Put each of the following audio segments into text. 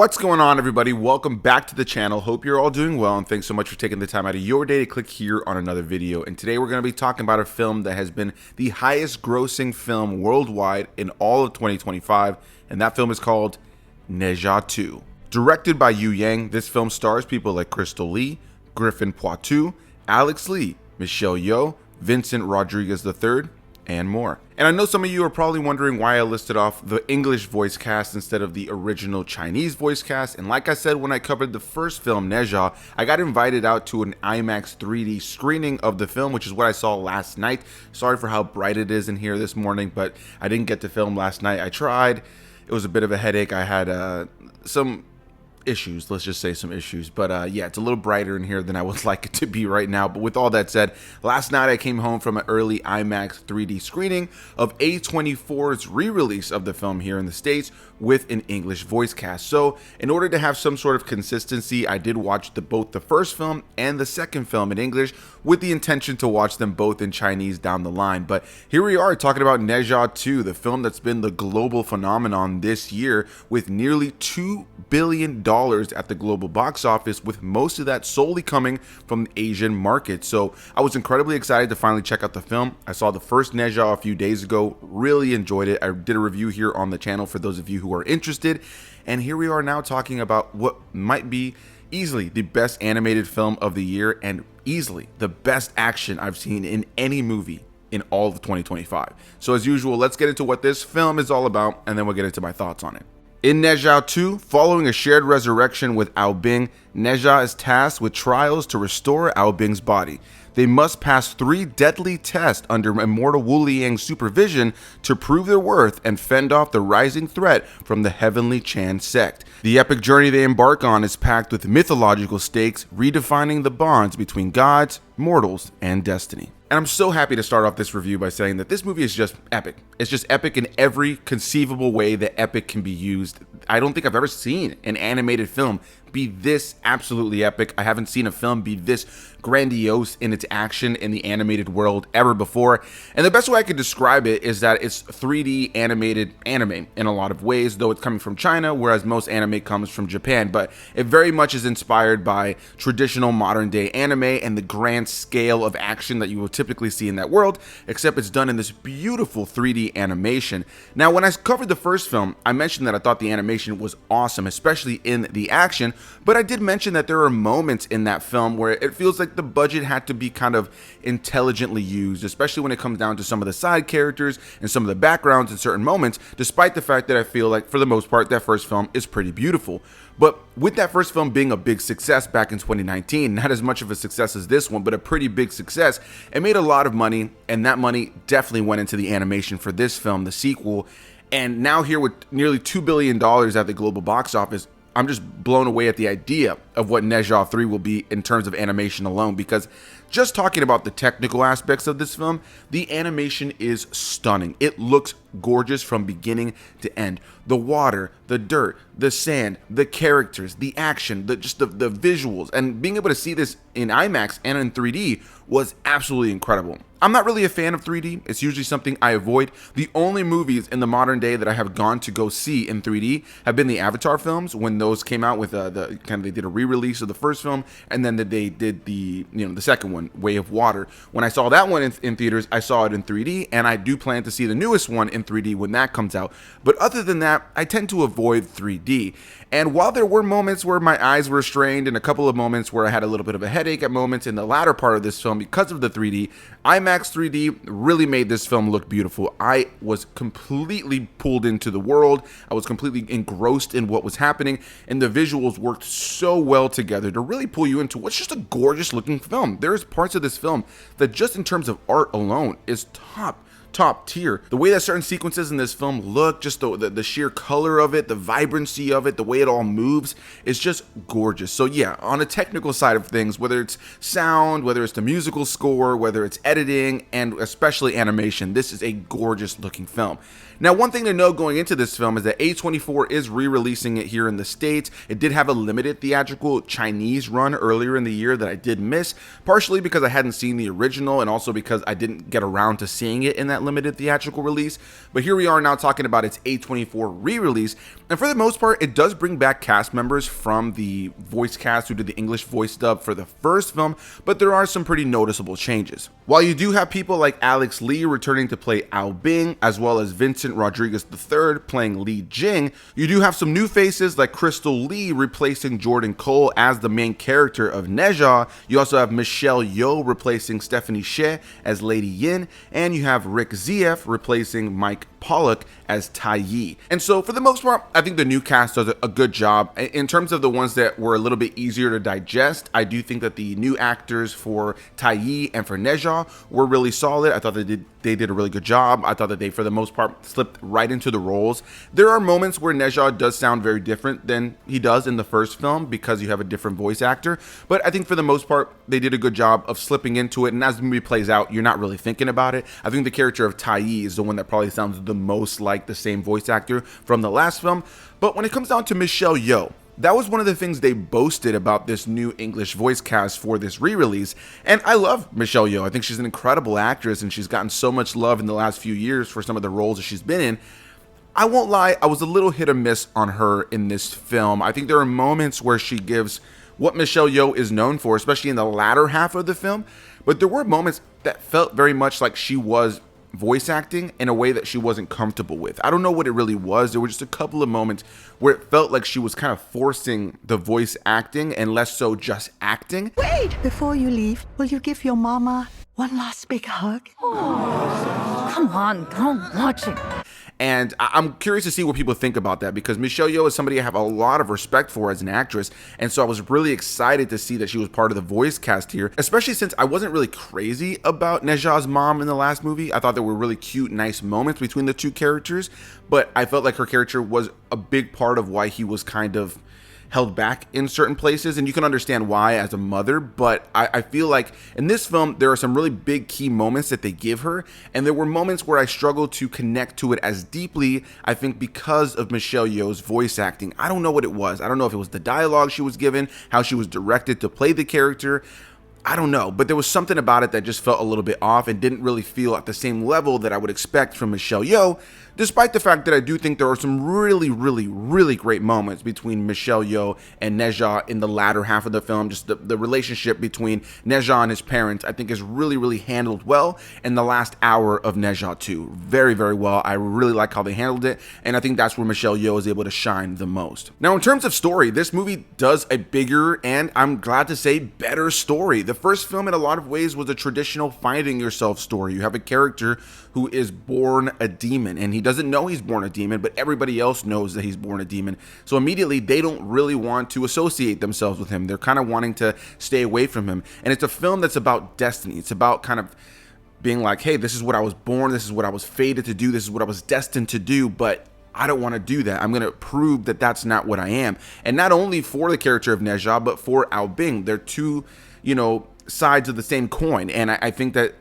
What's going on, everybody? Welcome back to the channel. Hope you're all doing well, and thanks so much for taking the time out of your day to click here on another video. And today we're going to be talking about a film that has been the highest grossing film worldwide in all of 2025, and that film is called Ne Zha II. Directed by Yeoh, this film stars people like Crystal Lee, Griffin Poitou, Aleks Lee, Michelle Yeoh, Vincent Rodriguez III, and more. And I know some of you are probably wondering why I listed off the English voice cast instead of the original Chinese voice cast. And like I said when I covered the first film, Ne Zha, I got invited out to an IMAX 3D screening of the film, which is what I saw last night. Sorry for how bright it is in here this morning, but I didn't get to film last night. I tried. It was a bit of a headache. I had some issues, let's just say some issues, but yeah, it's a little brighter in here than I would like it to be right now. But with all that said, last night I came home from an early IMAX 3D screening of A24's re-release of the film here in the States with an English voice cast. So in order to have some sort of consistency, I did watch both the first film and the second film in English with the intention to watch them both in Chinese down the line. But here we are talking about Ne Zha II, the film that's been the global phenomenon this year with nearly $2 billion at the global box office, with most of that solely coming from the Asian market. So I was incredibly excited to finally check out the film. I saw the first Ne Zha a few days ago, really enjoyed it. I did a review here on the channel for those of you who are interested. And here we are now talking about what might be easily the best animated film of the year and easily the best action I've seen in any movie in all of 2025. So as usual, let's get into what this film is all about, and then we'll get into my thoughts on it. In Ne Zha II, following a shared resurrection with Ao Bing, Ne Zha is tasked with trials to restore Ao Bing's body. They must pass 3 deadly tests under immortal Wu Liang's supervision to prove their worth and fend off the rising threat from the Heavenly Chan sect. The epic journey they embark on is packed with mythological stakes, redefining the bonds between gods, mortals, and destiny. And I'm so happy to start off this review by saying that this movie is just epic. It's just epic in every conceivable way that epic can be used. I don't think I've ever seen an animated film be this absolutely epic. I haven't seen a film be this grandiose in its action in the animated world ever before. And the best way I could describe it is that it's 3D animated anime in a lot of ways, though it's coming from China, whereas most anime comes from Japan. But it very much is inspired by traditional modern day anime and the grand scale of action that you will typically see in that world, except it's done in this beautiful 3D animation. Now, when I covered the first film, I mentioned that I thought the animation was awesome, especially in the action, but I did mention that there are moments in that film where it feels like the budget had to be kind of intelligently used, especially when it comes down to some of the side characters and some of the backgrounds in certain moments, despite the fact that I feel like for the most part that first film is pretty beautiful. But with that first film being a big success back in 2019, not as much of a success as this one, but a pretty big success, it made a lot of money, and that money definitely went into the animation for this film, the sequel. And now here with nearly $2 billion at the global box office, I'm just blown away at the idea of what Ne Zha III will be in terms of animation alone, because just talking about the technical aspects of this film, the animation is stunning. It looks gorgeous from beginning to end. The water, the dirt, the sand, the characters, the action, the visuals, and being able to see this in IMAX and in 3D was absolutely incredible. I'm not really a fan of 3D. It's usually something I avoid. The only movies in the modern day that I have gone to go see in 3D have been the Avatar films, when those came out with they did a re-release of the first film, and then they did the second one, Way of Water. When I saw that one in theaters, I saw it in 3D, and I do plan to see the newest one in 3D when that comes out. But other than that, I tend to avoid 3D. And while there were moments where my eyes were strained and a couple of moments where I had a little bit of a headache at moments in the latter part of this film because of the 3D, IMAX 3D really made this film look beautiful. I was completely pulled into the world. I was completely engrossed in what was happening, and the visuals worked so well together to really pull you into what's just a gorgeous looking film. There's parts of this film that just in terms of art alone is top tier. The way that certain sequences in this film look, just the sheer color of it, the vibrancy of it, the way it all moves is just gorgeous. So yeah, on a technical side of things, whether it's sound, whether it's the musical score, whether it's editing, and especially animation, this is a gorgeous looking film. Now, one thing to know going into this film is that A24 is re-releasing it here in the States. It did have a limited theatrical Chinese run earlier in the year that I did miss, partially because I hadn't seen the original and also because I didn't get around to seeing it in that that limited theatrical release, but here we are now talking about its A24 re-release, and for the most part, it does bring back cast members from the voice cast who did the English voice dub for the first film, but there are some pretty noticeable changes. While you do have people like Aleks returning to play Ao Bing, as well as Vincent Rodriguez III playing Li Jing, you do have some new faces like Crystal Lee replacing Jordan Cole as the main character of Ne Zha. You also have Michelle Yeoh replacing Stephanie Sheh as Lady Yin, and you have Rick Zieff replacing Mike Pollock as Tai Yi. And so for the most part, I think the new cast does a good job. In terms of the ones that were a little bit easier to digest, I do think that the new actors for Tai Yi and for Ne Zha were really solid. I thought they did a really good job. I thought that they, for the most part, slipped right into the roles. There are moments where Ne Zha does sound very different than he does in the first film because you have a different voice actor, but I think for the most part, they did a good job of slipping into it, and as the movie plays out, you're not really thinking about it. I think the character of Tai Yi is the one that probably sounds the most like the same voice actor from the last film, but when it comes down to Michelle Yeoh, that was one of the things they boasted about this new English voice cast for this re-release, and I love Michelle Yeoh. I think she's an incredible actress, and she's gotten so much love in the last few years for some of the roles that she's been in. I won't lie, I was a little hit or miss on her in this film. I think there are moments where she gives what Michelle Yeoh is known for, especially in the latter half of the film, but there were moments that felt very much like she was voice acting in a way that she wasn't comfortable with. I don't know what it really was. There were just a couple of moments where it felt like she was kind of forcing the voice acting and less so just acting. Wait! Before you leave, will you give your mama one last big hug? Oh, come on, don't watch it. And I'm curious to see what people think about that, because Michelle Yeoh is somebody I have a lot of respect for as an actress, and so I was really excited to see that she was part of the voice cast here, especially since I wasn't really crazy about Ne Zha's mom in the last movie. I thought there were really cute, nice moments between the two characters, but I felt like her character was a big part of why he was kind of held back in certain places, and you can understand why as a mother, but I feel like in this film there are some really big key moments that they give her, and there were moments where I struggled to connect to it as deeply, I think because of Michelle Yeoh's voice acting. I don't know what it was. I don't know if it was the dialogue she was given, how she was directed to play the character. I don't know, but there was something about it that just felt a little bit off and didn't really feel at the same level that I would expect from Michelle Yeoh, despite the fact that I do think there are some really great moments between Michelle Yeoh and Ne Zha in the latter half of the film. Just the relationship between Ne Zha and his parents, I think, is really handled well in the last hour of Ne Zha II. Very well. I really like how they handled it, and I think that's where Michelle Yeoh is able to shine the most. Now, in terms of story, this movie does a bigger, and I'm glad to say, better story. The first film in a lot of ways was a traditional finding yourself story. You have a character who is born a demon, and he doesn't know he's born a demon, but everybody else knows that he's born a demon. So immediately they don't really want to associate themselves with him. They're kind of wanting to stay away from him. And it's a film that's about destiny. It's about kind of being like, hey, this is what I was born, this is what I was fated to do, this is what I was destined to do, but I don't want to do that. I'm going to prove that that's not what I am. And not only for the character of Ne Zha, but for Ao Bing. They're two, sides of the same coin, and I think that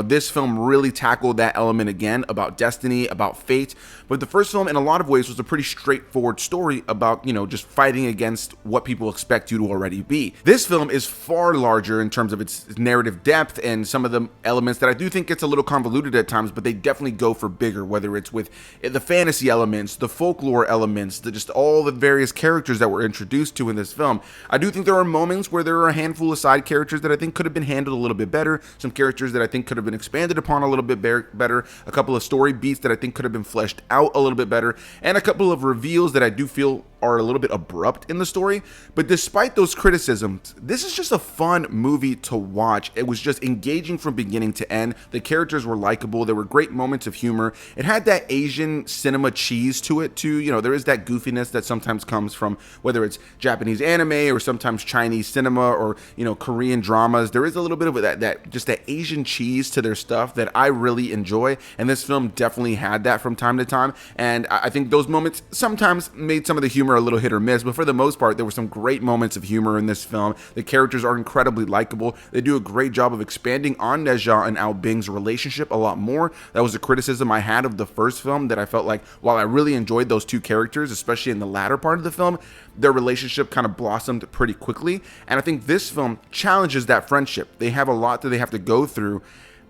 this film really tackled that element again about destiny, about fate. But the first film in a lot of ways was a pretty straightforward story about just fighting against what people expect you to already be. This film is far larger in terms of its narrative depth and some of the elements that I do think gets a little convoluted at times, but they definitely go for bigger, whether it's with the fantasy elements, the folklore elements, just all the various characters that we're introduced to in this film. I do think there are moments where there are a handful of side characters that I think could have been handled a little bit better, some characters that I think could have been expanded upon a little bit better, a couple of story beats that I think could have been fleshed out a little bit better, and a couple of reveals that I do feel are a little bit abrupt in the story. But despite those criticisms, this is just a fun movie to watch. It was just engaging from beginning to end. The characters were likable. There were great moments of humor. It had that Asian cinema cheese to it too. There is that goofiness that sometimes comes from whether it's Japanese anime or sometimes Chinese cinema or Korean dramas. There is a little bit of that Asian cheese to their stuff that I really enjoy, and this film definitely had that from time to time. And I think those moments sometimes made some of the humor a little hit or miss, but for the most part, there were some great moments of humor in this film. The characters are incredibly likable. They do a great job of expanding on Ne Zha and Ao Bing's relationship a lot more. That was a criticism I had of the first film, that I felt like while I really enjoyed those two characters, especially in the latter part of the film, their relationship kind of blossomed pretty quickly. And I think this film challenges that friendship. They have a lot that they have to go through,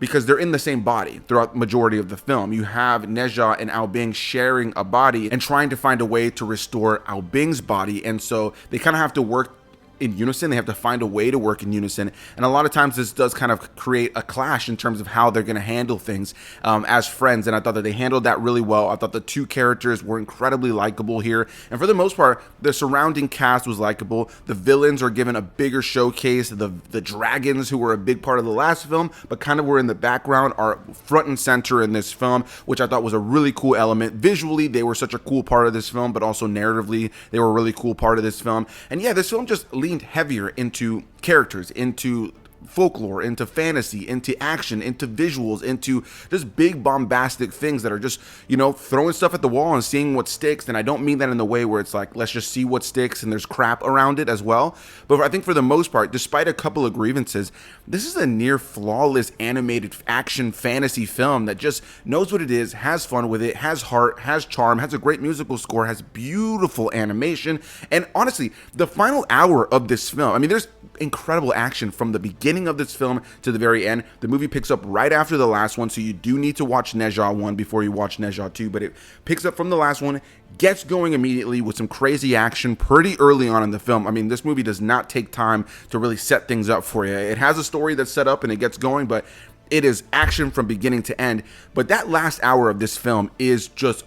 because they're in the same body throughout the majority of the film. You have Ne Zha and Ao Bing sharing a body and trying to find a way to restore Ao Bing's body, and so they kind of have to work in unison. They have to find a way to work in unison, and a lot of times this does kind of create a clash in terms of how they're going to handle things as friends, and I thought that they handled that really well. I thought the two characters were incredibly likable here, and for the most part the surrounding cast was likable. The villains are given a bigger showcase. The dragons, who were a big part of the last film but kind of were in the background, are front and center in this film, which I thought was a really cool element. Visually they were such a cool part of this film, but also narratively they were a really cool part of this film. And yeah, this film just leaned heavier into characters, into folklore, into fantasy, into action, into visuals, into just big bombastic things that are just, you know, throwing stuff at the wall and seeing what sticks. And I don't mean that in the way where it's like, let's just see what sticks and there's crap around it as well. But I think for the most part, despite a couple of grievances, this is a near flawless animated action fantasy film that just knows what it is, has fun with it, has heart, has charm, has a great musical score, has beautiful animation. And honestly, the final hour of this film, I mean, there's incredible action from the beginning of this film to the very end. The movie picks up right after the last one, so you do need to watch Ne Zha 1 before you watch Ne Zha 2, but it picks up from the last one, gets going immediately with some crazy action pretty early on in the film. I mean, this movie does not take time to really set things up for you. It has a story that's set up and it gets going, but it is action from beginning to end. But that last hour of this film is just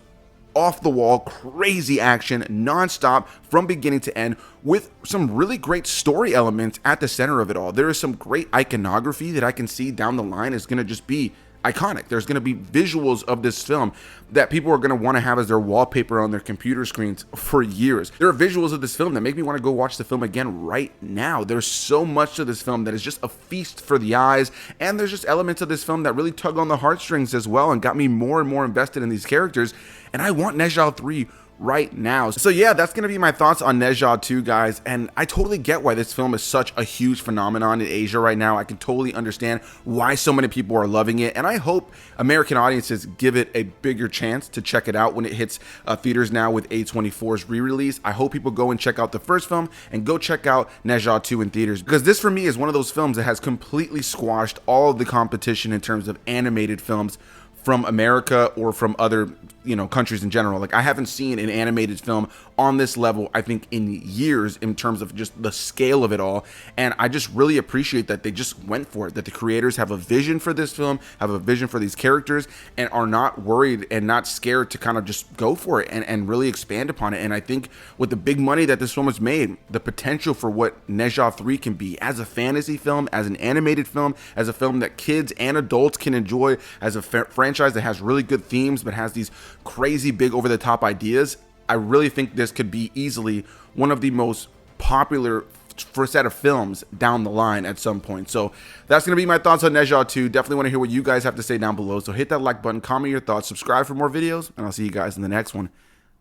off the wall, crazy action, non-stop from beginning to end, with some really great story elements at the center of it all. There is some great iconography that I can see down the line is going to just be iconic. There's going to be visuals of this film that people are going to want to have as their wallpaper on their computer screens for years. There are visuals of this film that make me want to go watch the film again right now. There's so much to this film that is just a feast for the eyes, and there's just elements of this film that really tug on the heartstrings as well and got me more and more invested in these characters, and I want Ne Zha 3 right now. So yeah, that's gonna be my thoughts on Ne Zha 2, guys, and I totally get why this film is such a huge phenomenon in Asia right now. I can totally understand why so many people are loving it, and I hope American audiences give it a bigger chance to check it out when it hits theaters now with A24's re-release. I hope people go and check out the first film and go check out Ne Zha 2 in theaters, because this for me is one of those films that has completely squashed all of the competition in terms of animated films from America or from other, you know, countries in general. Like, I haven't seen an animated film on this level, I think, in years, in terms of just the scale of it all. And I just really appreciate that they just went for it, that the creators have a vision for this film, have a vision for these characters, and are not worried and not scared to kind of just go for it and really expand upon it. And I think with the big money that this film has made, the potential for what Ne Zha 3 can be as a fantasy film, as an animated film, as a film that kids and adults can enjoy, as a franchise that has really good themes but has these crazy big over-the-top ideas, I really think this could be easily one of the most popular first set of films down the line at some point. So that's going to be my thoughts on Ne Zha 2. Definitely want to hear what you guys have to say down below. So hit that like button, comment your thoughts, subscribe for more videos, and I'll see you guys in the next one.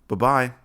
Bye-bye.